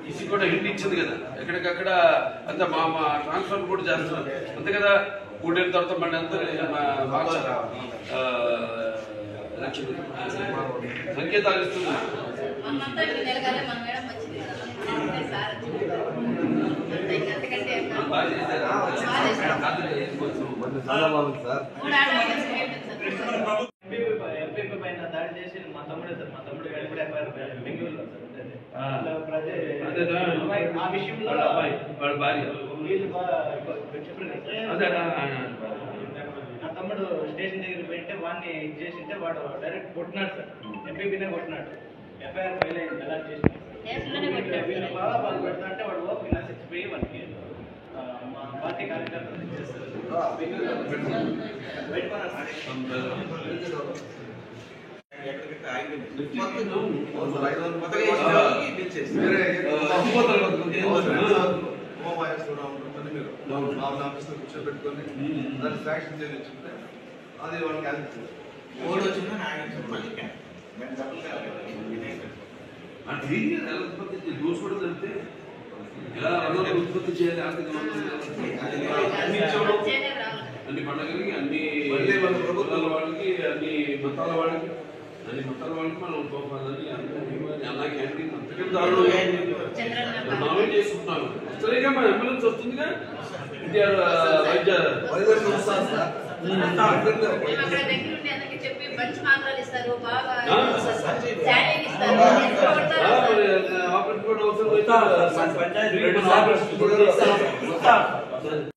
EC కూడా hint ఇచ్చింది కదా, ఎక్కడికక్కడ అంత మా ట్రాన్స్ఫర్ కూడా చేస్తున్నారు అంతే కదా. 3 ఏళ్ళ తర్వాత మళ్ళీ అంతా మార్చారా సంకేతాలు ఇస్తున్నారు. చాలా బాగుంది సార్. ఎంపీ పైన దాడి చేసి మా తమ్ముడే సార్, మా తమ్ముడు కూడా బెంగళూరులో ఆ విషయంలో వాళ్ళ భార్య వీళ్ళు నా తమ్ముడు స్టేషన్ దగ్గర పెట్టి వాడిని ఇది చేసింటే వాడు డైరెక్ట్ కొట్టినాడు సార్, ఎంపీనే కొట్టినాడు. ఎఫ్ఐఆర్ ఫైల్ అయింది, ఎలా చేసినాడు వీళ్ళు బాగా వాళ్ళు పెడతా అంటే వాడు ఓపెన్ పోయి వానికి మా పార్టీ కార్యకర్తలు చేస్తారు కూర్చోబెట్టుకొని దాన్ని శాంక్షన్ చేయించుకుంటే అది వాళ్ళకి న్యూస్ కూడా తెలిస్తే ఎలా ఉత్పత్తి చేయాలి అన్ని పండుగలకి అన్ని ప్రభుత్వాల వాళ్ళకి అన్ని మతాల వాళ్ళకి మనం పోవాలని అన్నా క్యాంటీన్ అంతకంటే దారుణం నామినేట్ చేసుకుంటున్నాను. సరిగా మన అంబులెన్స్ వస్తుందిగా ఎన్టీఆర్ వైద్య ఆపరేషన్ కూడా అవసరం